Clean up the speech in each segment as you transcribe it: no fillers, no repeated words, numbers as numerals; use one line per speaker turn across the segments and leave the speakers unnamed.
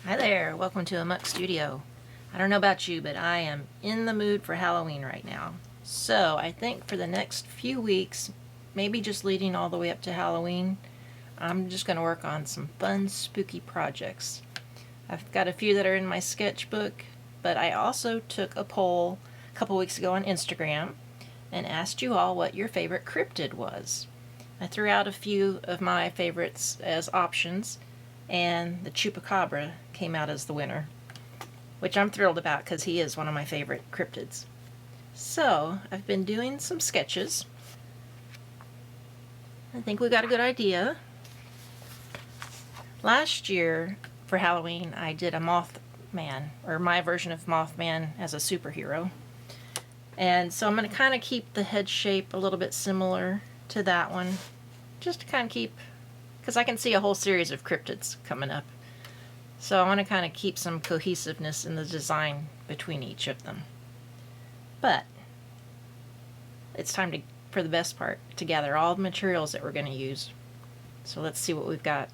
Hi there, welcome to Amok Studio. I don't know about you, but I am in the mood for Halloween right now. So I think for the next few weeks, maybe just leading all the way up to Halloween, I'm just going to work on some fun, spooky projects. I've got a few that are in my sketchbook, but I also took a poll a couple weeks ago on Instagram and asked you all what your favorite cryptid was. I threw out a few of my favorites as options, and the chupacabra came out as the winner, which I'm thrilled about because he is one of my favorite cryptids. So I've been doing some sketches. I think we got a good idea. Last year for Halloween I did a Mothman, or my version of Mothman as a superhero. And so I'm going to kind of keep the head shape a little bit similar to that one, just to kind of keep, because I can see a whole series of cryptids coming up. So I want to kind of keep some cohesiveness in the design between each of them. But it's time for the best part, to gather all the materials that we're going to use. So let's see what we've got.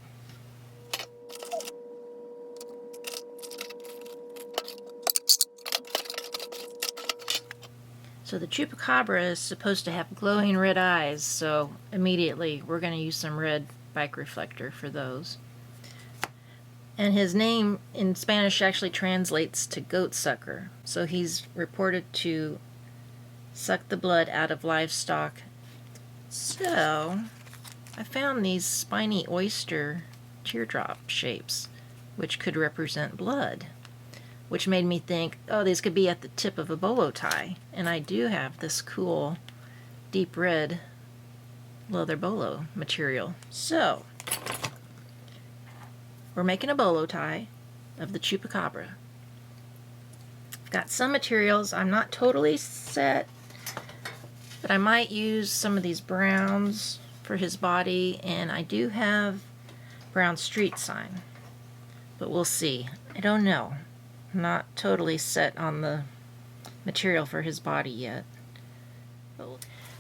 So the chupacabra is supposed to have glowing red eyes, so immediately we're going to use some red bike reflector for those. And his name in Spanish actually translates to goat sucker, so he's reported to suck the blood out of livestock. So I found these spiny oyster teardrop shapes, which could represent blood, which made me think, oh, these could be at the tip of a bolo tie. And I do have this cool deep red leather bolo material. So we're making a bolo tie of the chupacabra. I've got some materials. I'm not totally set, but I might use some of these browns for his body, and I do have brown street sign, but we'll see. I don't know. I'm not totally set on the material for his body yet.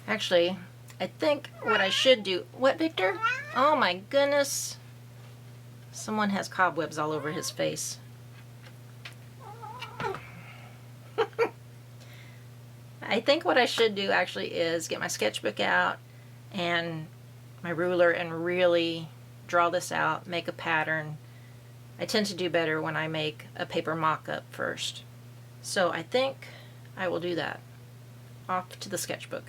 Actually, I think what I should do... What, Victor? Oh my goodness. Someone has cobwebs all over his face. I think what I should do actually is get my sketchbook out and my ruler and really draw this out, make a pattern. I tend to do better when I make a paper mock-up first. So I think I will do that. Off to the sketchbook.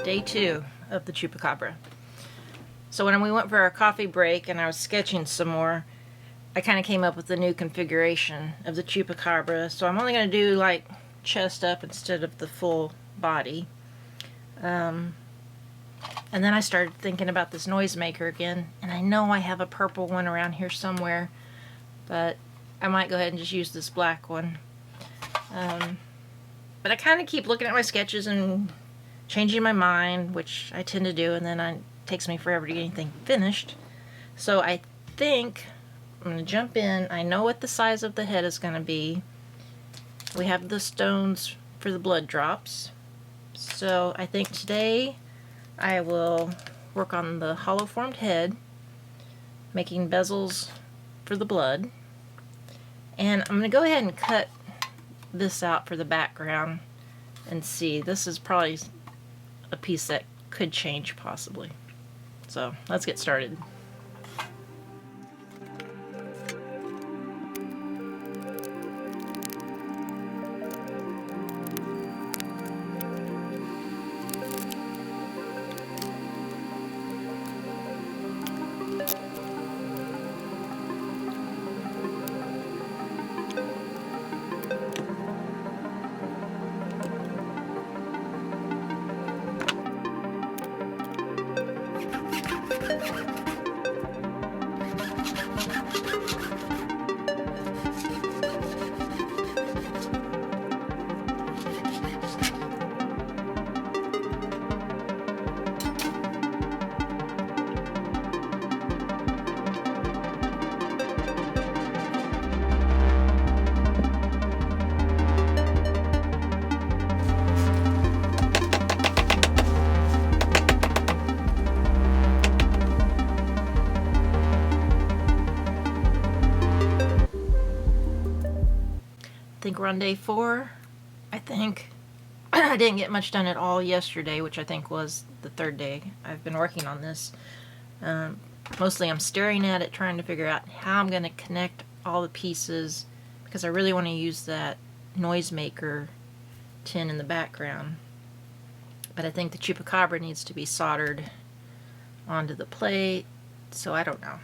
Day 2 of the chupacabra. So when we went for our coffee break and I was sketching some more, I kind of came up with a new configuration of the chupacabra. So I'm only going to do like chest up instead of the full body. And then I started thinking about this noisemaker again, and I know I have a purple one around here somewhere, but I might go ahead and just use this black one. But I kind of keep looking at my sketches and changing my mind, which I tend to do, and then it takes me forever to get anything finished. So I think I'm going to jump in. I know what the size of the head is going to be. We have the stones for the blood drops. So I think today I will work on the hollow formed head, making bezels for the blood. And I'm going to go ahead and cut this out for the background and see. This is probably a piece that could change possibly. So let's get started. we're on day 4. I think I didn't get much done at all yesterday, which I think was the 3rd day I've been working on this. Mostly I'm staring at it, trying to figure out how I'm going to connect all the pieces, because I really want to use that noisemaker tin in the background. But I think the chupacabra needs to be soldered onto the plate, so I don't know.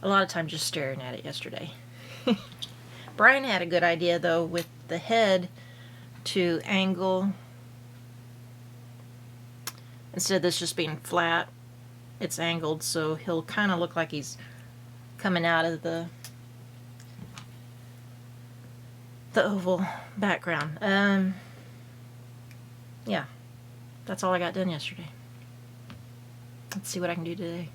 A lot of time just staring at it yesterday. Brian had a good idea though, with the head to angle. Instead of this just being flat, it's angled, so he'll kind of look like he's coming out of the oval background. Yeah, that's all I got done yesterday. Let's see what I can do today.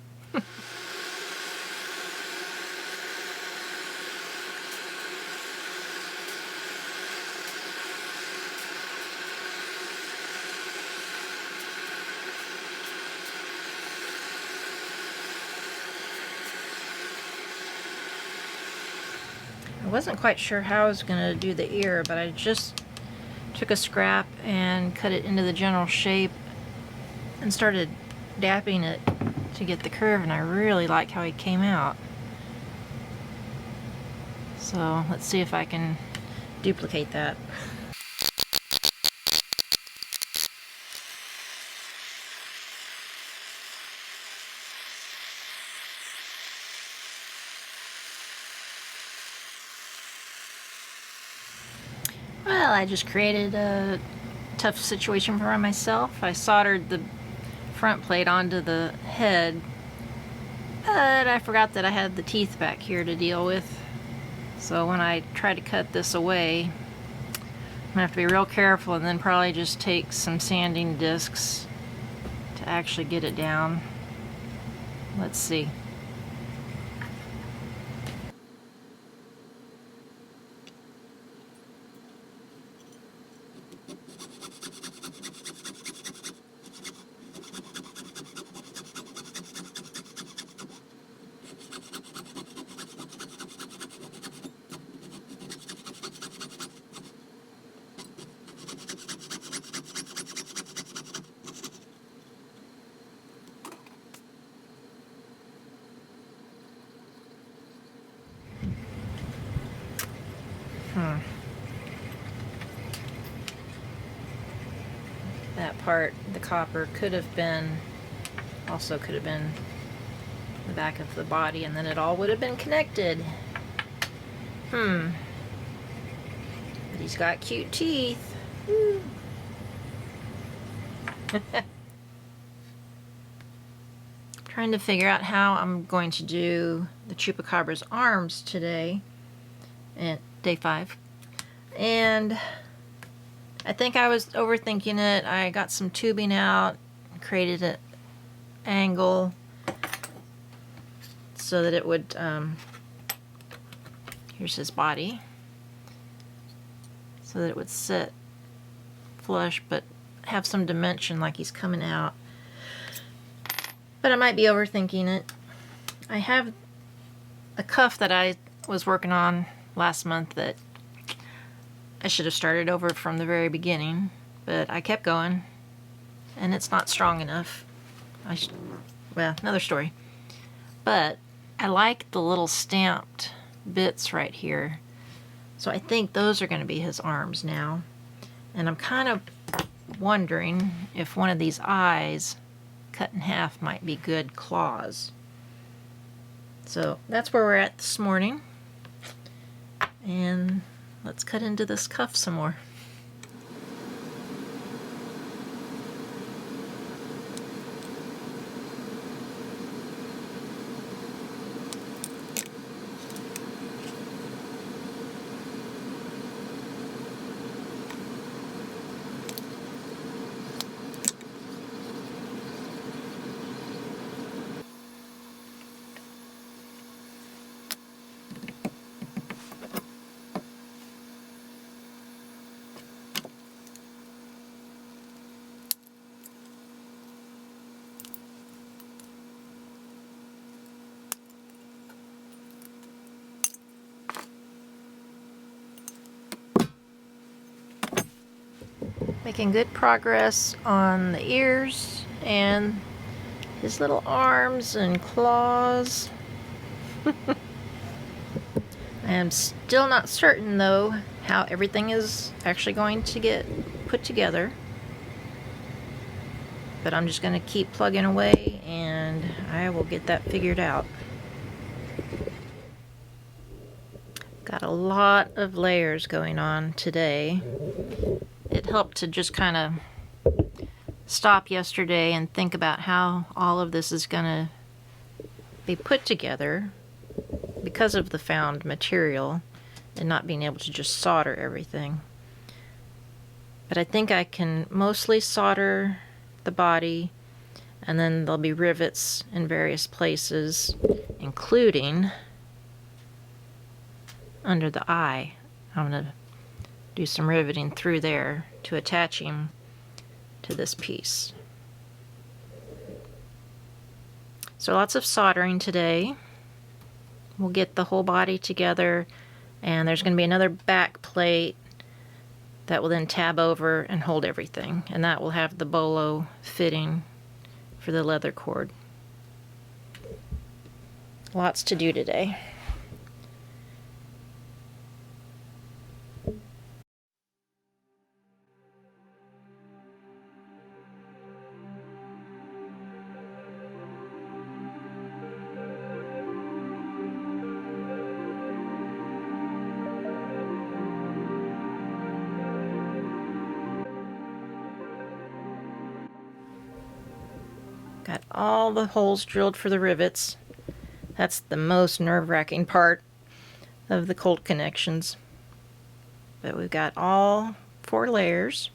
I wasn't quite sure how I was going to do the ear, but I just took a scrap and cut it into the general shape and started dapping it to get the curve, and I really like how he came out. So let's see if I can duplicate that. Well, I just created a tough situation for myself. I soldered the front plate onto the head, but I forgot that I had the teeth back here to deal with. So when I try to cut this away, I'm gonna have to be real careful, and then probably just take some sanding discs to actually get it down. Let's see. That part, the copper, could have been the back of the body, and then it all would have been connected. But he's got cute teeth. Trying to figure out how I'm going to do the chupacabra's arms today, and day 5. And I think I was overthinking it. I got some tubing out, created an angle so that it would, here's his body, so that it would sit flush but have some dimension like he's coming out. But I might be overthinking it. I have a cuff that I was working on last month that I should have started over from the very beginning, but I kept going, and it's not strong enough. Well, another story. But I like the little stamped bits right here, so I think those are going to be his arms now. And I'm kind of wondering if one of these eyes cut in half might be good claws. So that's where we're at this morning, and let's cut into this cuff some more. Making good progress on the ears and his little arms and claws. I am still not certain though how everything is actually going to get put together, but I'm just going to keep plugging away and I will get that figured out. Got a lot of layers going on today. It helped to just kind of stop yesterday and think about how all of this is going to be put together because of the found material and not being able to just solder everything. But I think I can mostly solder the body, and then there'll be rivets in various places, including under the eye. I'm going to do some riveting through there to attach him to this piece. So lots of soldering today. We'll get the whole body together, and there's going to be another back plate that will then tab over and hold everything, and that will have the bolo fitting for the leather cord. Lots to do today. Got all the holes drilled for the rivets. That's the most nerve-wracking part of the cold connections. But we've got all 4 layers.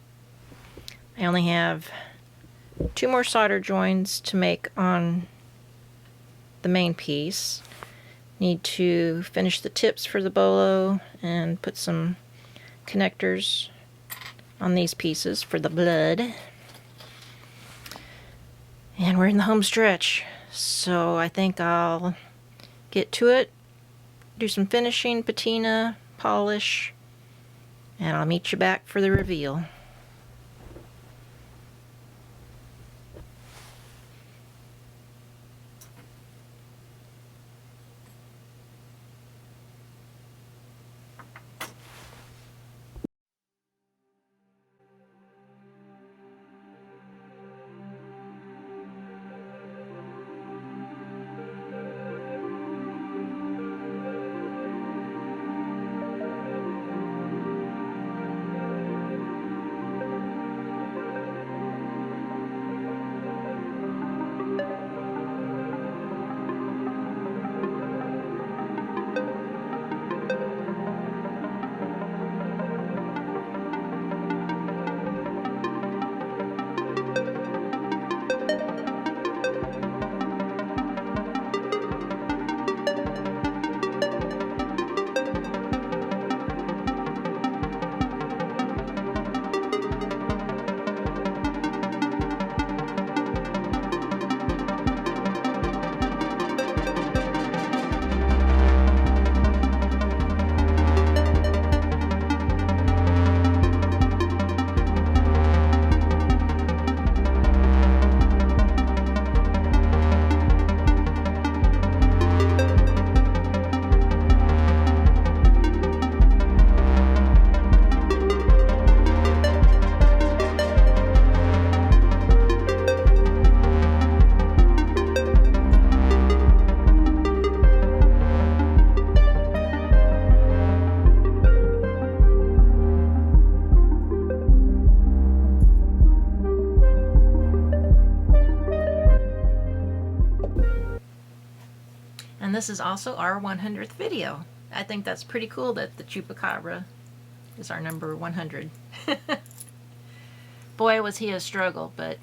I only have 2 more solder joins to make on the main piece. Need to finish the tips for the bolo and put some connectors on these pieces for the blood. And we're in the home stretch, so I think I'll get to it, do some finishing, patina, polish, and I'll meet you back for the reveal. And this is also our 100th video. I think that's pretty cool that the chupacabra is our number 100. Boy, was he a struggle, but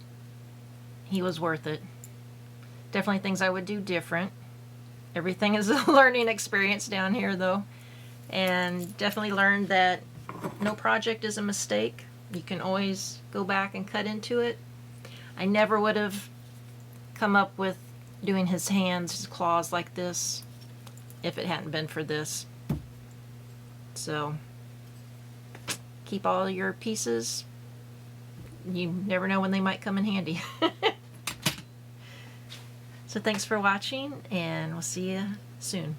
he was worth it. Definitely things I would do different. Everything is a learning experience down here, though. And definitely learned that no project is a mistake. You can always go back and cut into it. I never would have come up with doing his hands, his claws like this if it hadn't been for this. So keep all your pieces you never know when they might come in handy. So thanks for watching, and we'll see you soon.